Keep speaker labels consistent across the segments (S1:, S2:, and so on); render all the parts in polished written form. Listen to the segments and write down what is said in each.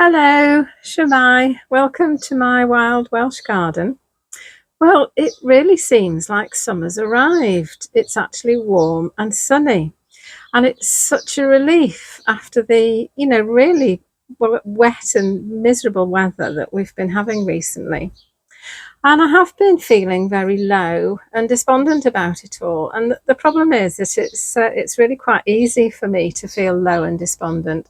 S1: Hello, Shemai. Welcome to my wild Welsh garden. Well, it really seems like summer's arrived. It's actually warm and sunny, and it's such a relief after the, really wet and miserable weather that we've been having recently. And I have been feeling very low and despondent about it all. And the problem is that it's really quite easy for me to feel low and despondent.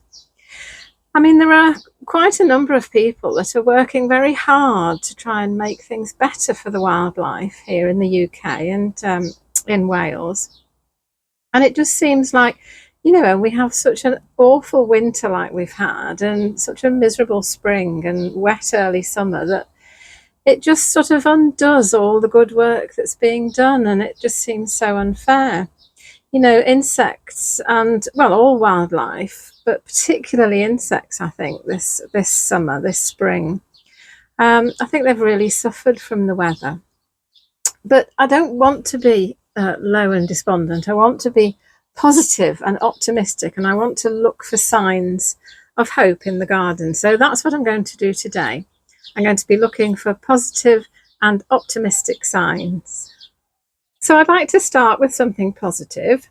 S1: I mean, there are quite a number of people that are working very hard to try and make things better for the wildlife here in the UK and in Wales. And it just seems like, we have such an awful winter like we've had, and such a miserable spring and wet early summer, that it just sort of undoes all the good work that's being done, and it just seems so unfair. Insects and, well, all wildlife, but particularly insects, I think, this summer, this spring. I think they've really suffered from the weather. But I don't want to be low and despondent. I want to be positive and optimistic, and I want to look for signs of hope in the garden. So that's what I'm going to do today. I'm going to be looking for positive and optimistic signs. So I'd like to start with something positive.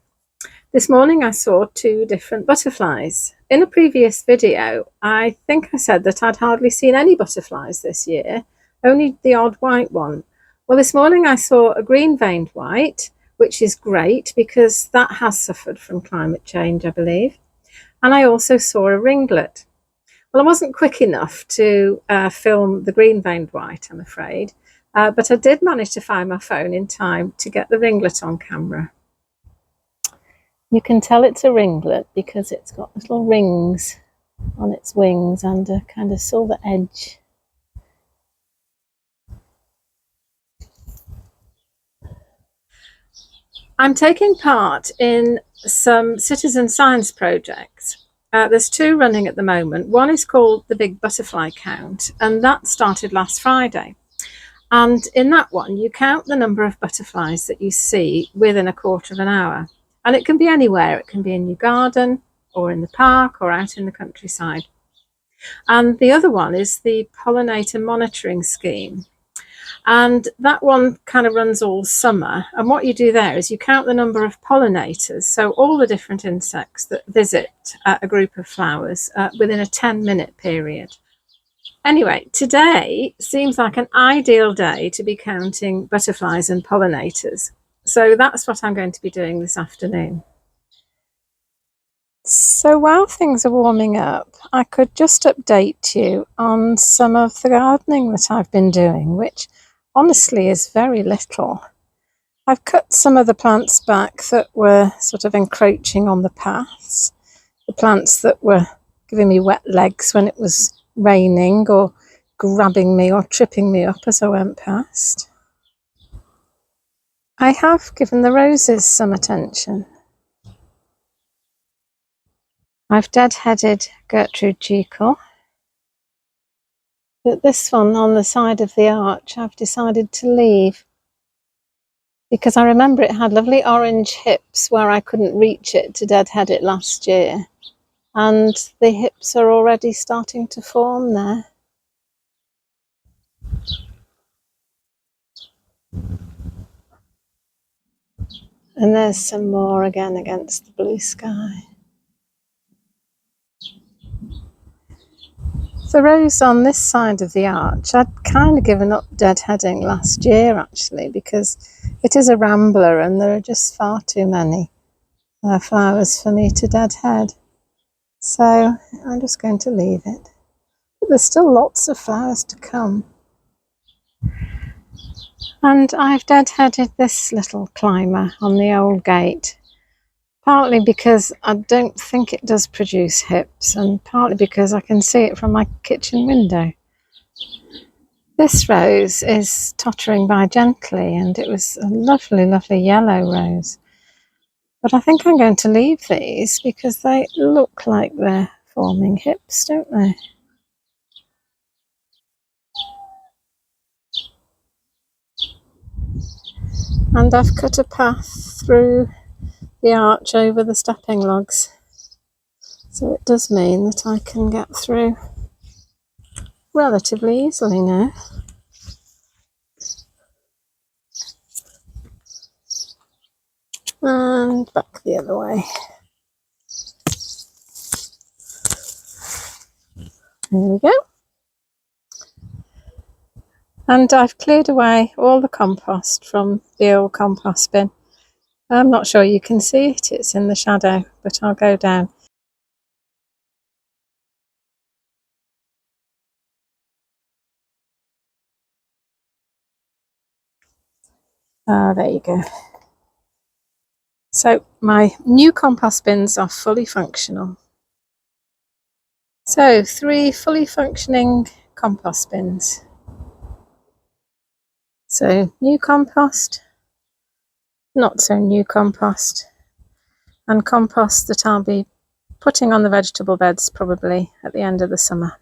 S1: This morning I saw two different butterflies. In a previous video, I think I said that I'd hardly seen any butterflies this year, only the odd white one. Well, this morning I saw a green-veined white, which is great because that has suffered from climate change, I believe. And I also saw a ringlet. Well, I wasn't quick enough to film the green-veined white, I'm afraid. But I did manage to find my phone in time to get the ringlet on camera. You can tell it's a ringlet because it's got little rings on its wings and a kind of silver edge. I'm taking part in some citizen science projects. There's two running at the moment. One is called the Big Butterfly Count, and that started last Friday. And in that one, you count the number of butterflies that you see within a quarter of an hour. And it can be anywhere. It can be in your garden or in the park or out in the countryside. And the other one is the pollinator monitoring scheme. And that one kind of runs all summer. And what you do there is you count the number of pollinators, so all the different insects that visit a group of flowers within a 10-minute period. Anyway, today seems like an ideal day to be counting butterflies and pollinators. So that's what I'm going to be doing this afternoon. So while things are warming up, I could just update you on some of the gardening that I've been doing, which honestly is very little. I've cut some of the plants back that were sort of encroaching on the paths, the plants that were giving me wet legs when it was raining or grabbing me or tripping me up as I went past. I have given the roses some attention. I've deadheaded Gertrude Jekyll, but this one on the side of the arch I've decided to leave because I remember it had lovely orange hips where I couldn't reach it to deadhead it last year, and the hips are already starting to form there. And there's some more again against the blue sky. The rose on this side of the arch, I'd kind of given up deadheading last year actually, because it is a rambler and there are just far too many flowers for me to deadhead. So I'm just going to leave it. But there's still lots of flowers to come. And I've deadheaded this little climber on the old gate, partly because I don't think it does produce hips, and partly because I can see it from my kitchen window. This rose is tottering by gently, and it was a lovely, lovely yellow rose. But I think I'm going to leave these because they look like they're forming hips, don't they? And I've cut a path through the arch over the stepping logs, so it does mean that I can get through. relatively easily now. And back the other way. There we go. And I've cleared away all the compost from the old compost bin. I'm not sure you can see it, it's in the shadow, but I'll go down. There you go. So my new compost bins are fully functional. So 3 fully functioning compost bins. So new compost, not so new compost, and compost that I'll be putting on the vegetable beds probably at the end of the summer.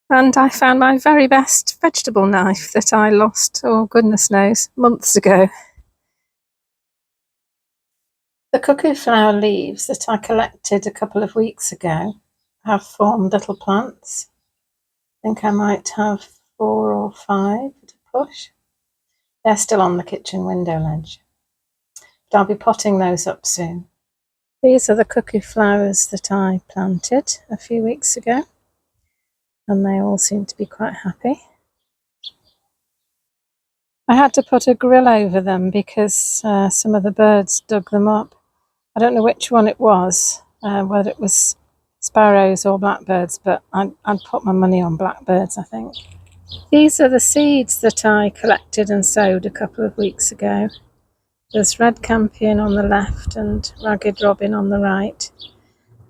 S1: And I found my very best vegetable knife that I lost, oh goodness knows, months ago. The cuckoo flower leaves that I collected a couple of weeks ago have formed little plants. I think I might have 4 or 5 to push. They're still on the kitchen window ledge, but I'll be potting those up soon. These are the cuckoo flowers that I planted a few weeks ago, and they all seem to be quite happy. I had to put a grill over them because some of the birds dug them up. I don't know which one it was, whether it was sparrows or blackbirds, but I'd put my money on blackbirds, I think. These are the seeds that I collected and sowed a couple of weeks ago. There's red campion on the left and ragged robin on the right.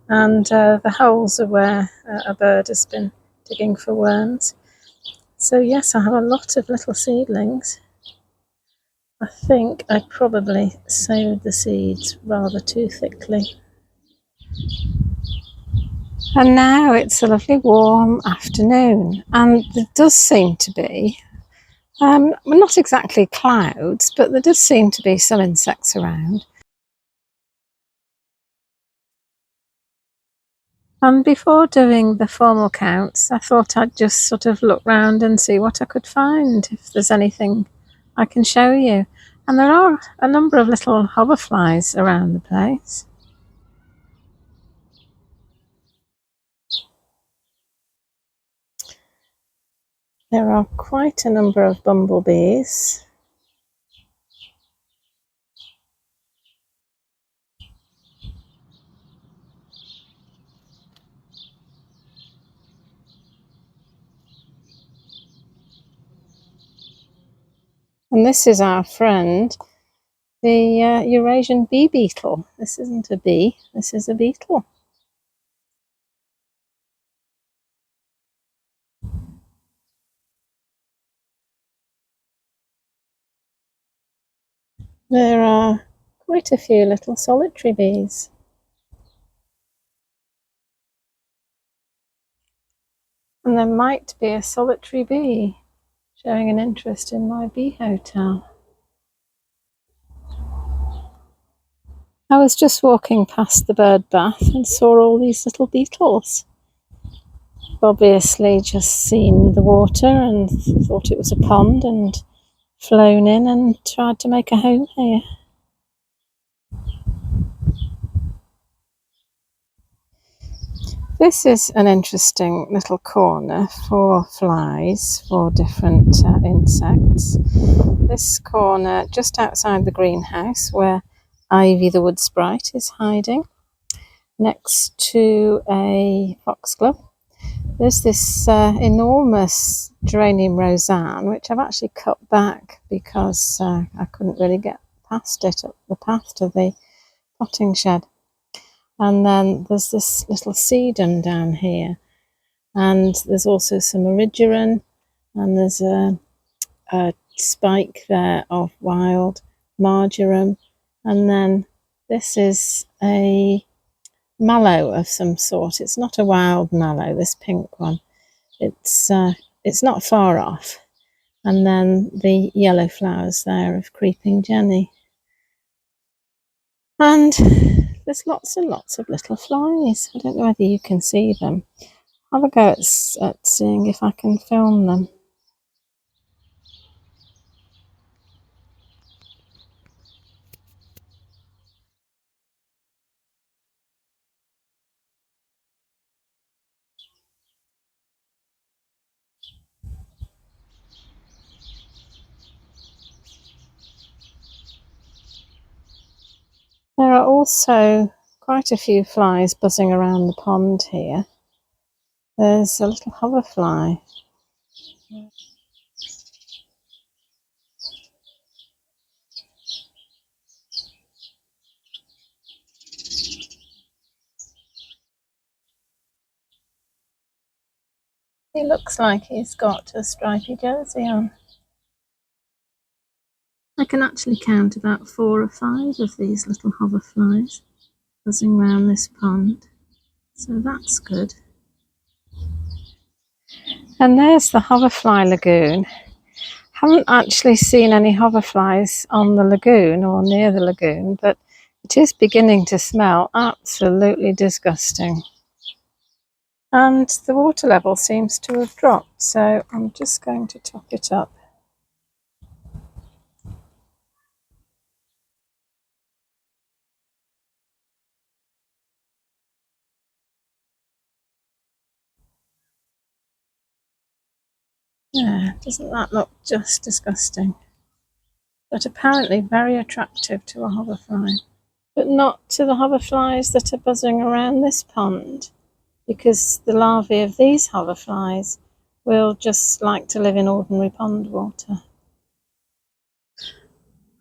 S1: And the holes are where a bird has been digging for worms. So yes, I have a lot of little seedlings. I think I probably sowed the seeds rather too thickly. And now it's a lovely warm afternoon, and there does seem to be, well, not exactly clouds, but there does seem to be some insects around. And before doing the formal counts, I thought I'd just sort of look round and see what I could find, if there's anything I can show you. And there are a number of little hoverflies around the place. There are quite a number of bumblebees. And this is our friend, the Eurasian bee beetle. This isn't a bee, this is a beetle. There are quite a few little solitary bees. And there might be a solitary bee showing an interest in my bee hotel. I was just walking past the bird bath and saw all these little beetles. Obviously just seen the water and thought it was a pond and flown in and tried to make a home here. This is an interesting little corner for flies, for different insects. This corner just outside the greenhouse where Ivy the wood sprite is hiding, next to a foxglove. There's this enormous geranium roseanne, which I've actually cut back because I couldn't really get past it up the path to the potting shed. And then there's this little sedum down here, and there's also some erigeron, and there's a spike there of wild marjoram, and then this is a mallow of some sort. It's not a wild mallow, this pink one. It's not far off. And then the yellow flowers there of creeping jenny. And there's lots and lots of little flies. I don't know whether you can see them. have a go at seeing if I can film them. There are also quite a few flies buzzing around the pond here. There's a little hoverfly. He looks like he's got a stripy jersey on. I can actually count about 4 or 5 of these little hoverflies buzzing around this pond, so that's good. And there's the hoverfly lagoon. Haven't actually seen any hoverflies on the lagoon or near the lagoon, but it is beginning to smell absolutely disgusting. And the water level seems to have dropped, so I'm just going to top it up. Yeah, doesn't that look just disgusting? But apparently very attractive to a hoverfly. But not to the hoverflies that are buzzing around this pond, because the larvae of these hoverflies will just like to live in ordinary pond water.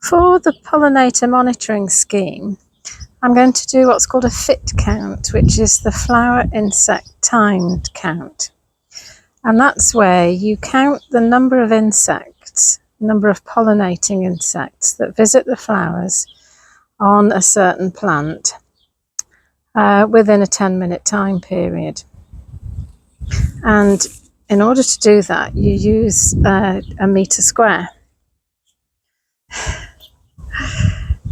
S1: For the pollinator monitoring scheme, I'm going to do what's called a fit count, which is the flower insect timed count. And that's where you count the number of insects, number of pollinating insects that visit the flowers on a certain plant within a 10-minute time period. And in order to do that, you use a metre square.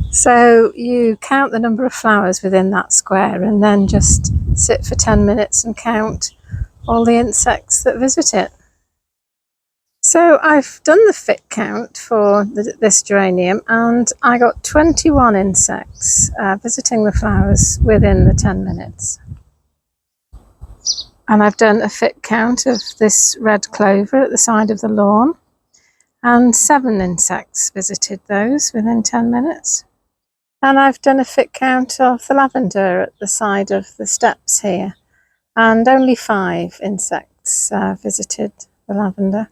S1: So you count the number of flowers within that square and then just sit for 10 minutes and count all the insects that visit it. So I've done the fit count for this geranium, and I got 21 insects visiting the flowers within the 10 minutes. And I've done a fit count of this red clover at the side of the lawn, and 7 insects visited those within 10 minutes. And I've done a fit count of the lavender at the side of the steps here, and only 5 insects visited the lavender.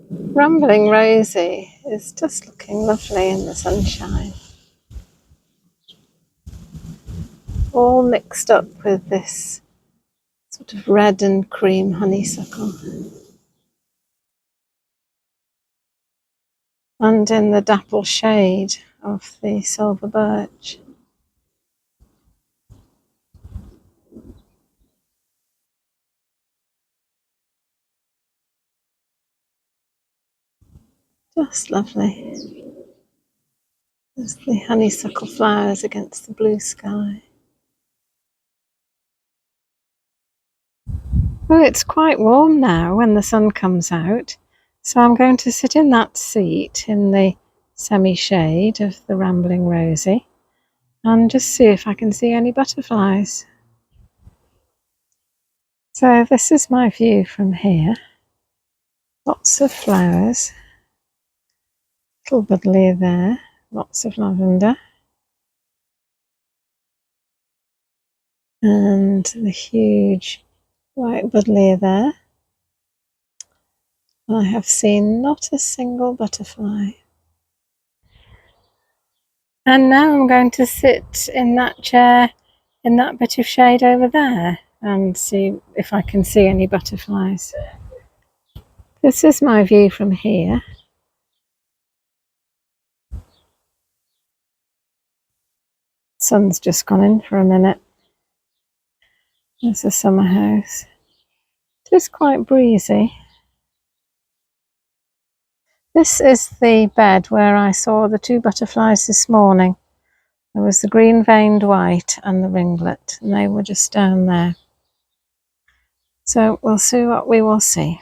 S1: Rambling Rosie is just looking lovely in the sunshine, all mixed up with this sort of red and cream honeysuckle, and in the dapple shade of the silver birch. Just lovely. There's the honeysuckle flowers against the blue sky. Well, it's quite warm now when the sun comes out, so I'm going to sit in that seat in the semi-shade of the Rambling Rosie and just see if I can see any butterflies. So this is my view from here. Lots of flowers, little buddleia there, lots of lavender, and the huge white buddleia there. And I have seen not a single butterfly. And now I'm going to sit in that chair in that bit of shade over there and see if I can see any butterflies. This is my view from here. Sun's just gone in for a minute. There's the summer house. It is quite breezy. This is the bed where I saw the 2 butterflies this morning. There was the green veined white and the ringlet, and they were just down there. So we'll see what we will see.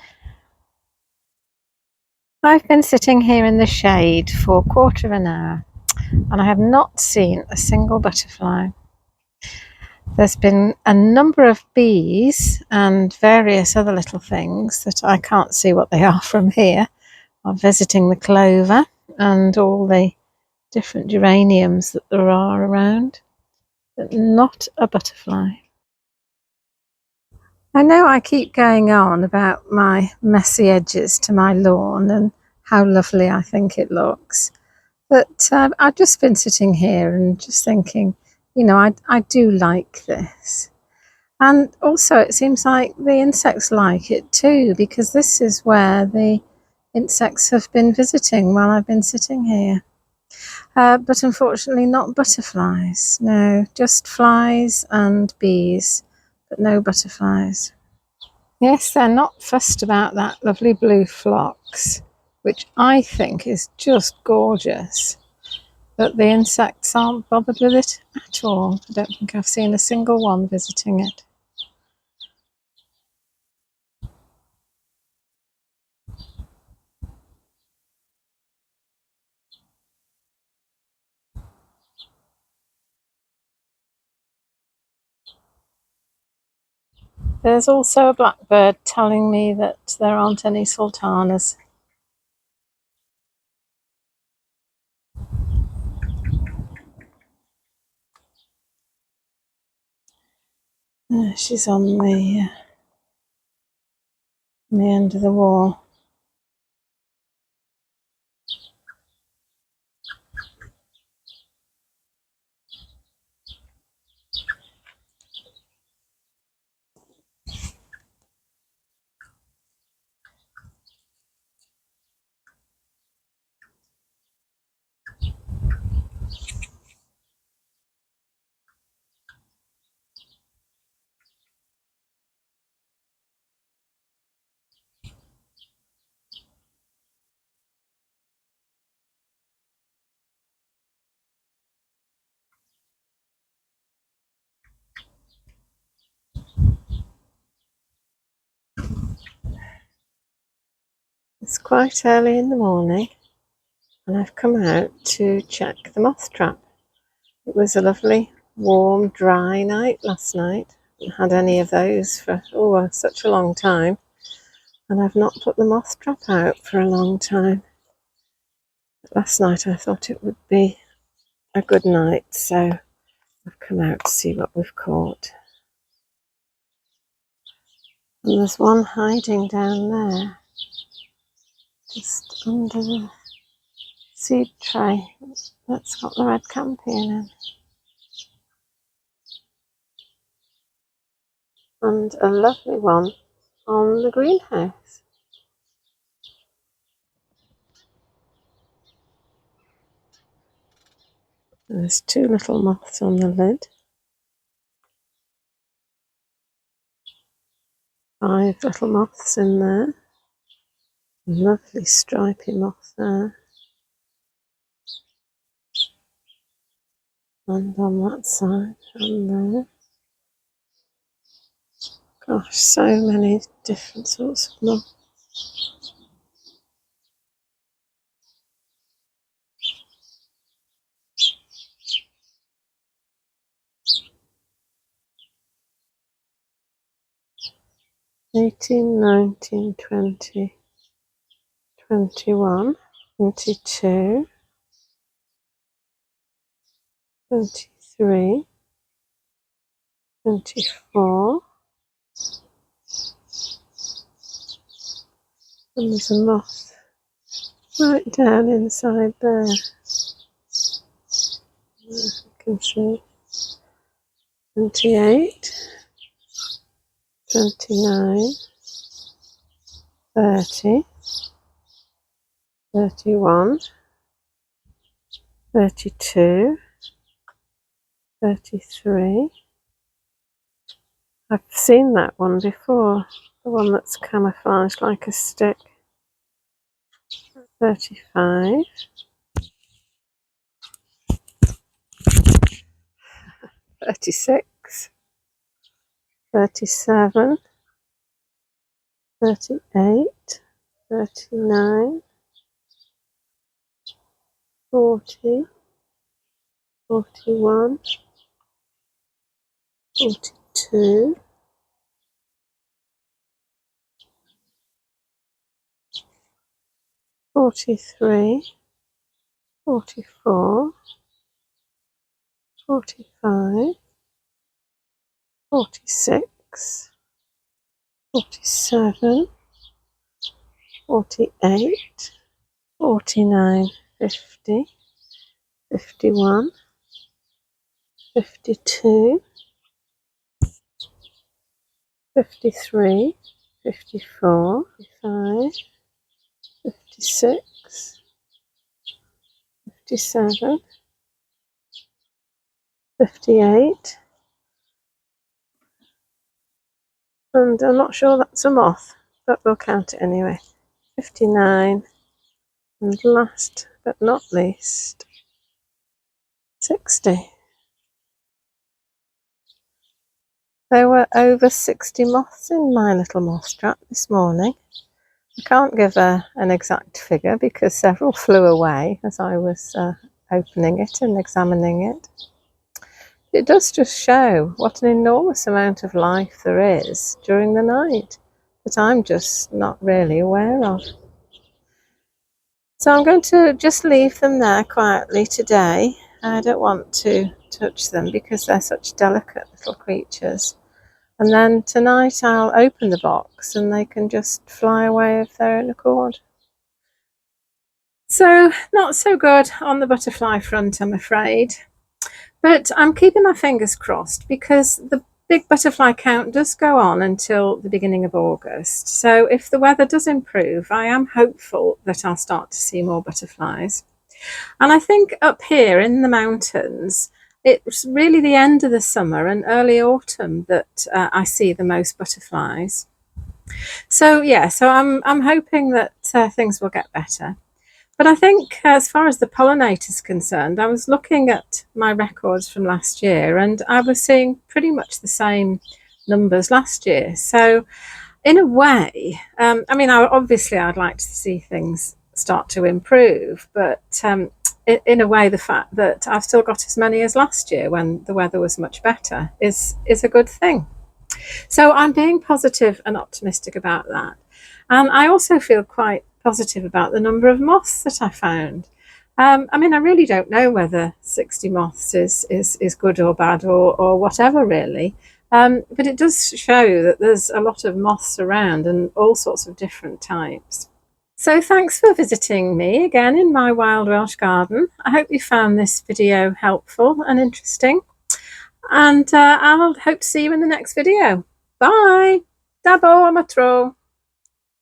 S1: I've been sitting here in the shade for a quarter of an hour, and I have not seen a single butterfly. There's been a number of bees and various other little things that I can't see what they are from here. I'm visiting the clover and all the different geraniums that there are around, but not a butterfly. I know I keep going on about my messy edges to my lawn and how lovely I think it looks, but I've just been sitting here and just thinking, you know, I do like this. And also it seems like the insects like it too, because this is where the insects have been visiting while I've been sitting here. But unfortunately not butterflies. No, just flies and bees, but no butterflies. Yes, they're not fussed about that lovely blue phlox, which I think is just gorgeous. But the insects aren't bothered with it at all. I don't think I've seen a single one visiting it. There's also a blackbird telling me that there aren't any sultanas. She's on the end of the wall. It's quite early in the morning and I've come out to check the moth trap. It was a lovely, warm, dry night last night. I haven't had any of those for such a long time, and I've not put the moth trap out for a long time. But last night I thought it would be a good night, so I've come out to see what we've caught. And there's one hiding down there, just under the seed tray that's got the red campion in. And a lovely one on the greenhouse. There's two little moths on the lid. 5 little moths in there. Lovely stripy moth there. And on that side, and there. Gosh, so many different sorts of moths. 18, 19, 20, 21, 22, 23, 24, and there's a moth right down inside there. You can see 28, 29, 30, 31, 32, 33. I've seen that one before, the one that's camouflaged like a stick. 35, 36, 37, 38, 39, 40, 41, 42, 43, 44, 45, 46, 47, 48, 49, 50, 51, 52, 53, 54, 55, 56, 57, 58, and I'm not sure that's a moth, but we'll count it anyway. 59, and last but not least, 60. There were over 60 moths in my little moth trap this morning. I can't give an exact figure because several flew away as I was opening it and examining it. It does just show what an enormous amount of life there is during the night that I'm just not really aware of. So I'm going to just leave them there quietly today. I don't want to touch them because they're such delicate little creatures. And then tonight I'll open the box and they can just fly away of their own accord. So not so good on the butterfly front, I'm afraid. But I'm keeping my fingers crossed because the big butterfly count does go on until the beginning of August. So if the weather does improve, I am hopeful that I'll start to see more butterflies. And I think up here in the mountains, it's really the end of the summer and early autumn that I see the most butterflies. So yeah, so I'm hoping that things will get better. But I think as far as the pollinators concerned, I was looking at my records from last year and I was seeing pretty much the same numbers last year. So in a way, I mean, obviously I'd like to see things start to improve, but in a way, the fact that I've still got as many as last year when the weather was much better is a good thing. So I'm being positive and optimistic about that. And I also feel quite positive about the number of moths that I found. I mean, I really don't know whether 60 moths is good or bad or whatever, really. But it does show that there's a lot of moths around and all sorts of different types. So thanks for visiting me again in my wild Welsh garden. I hope you found this video helpful and interesting. And I'll hope to see you in the next video. Bye! Dabo am y tro.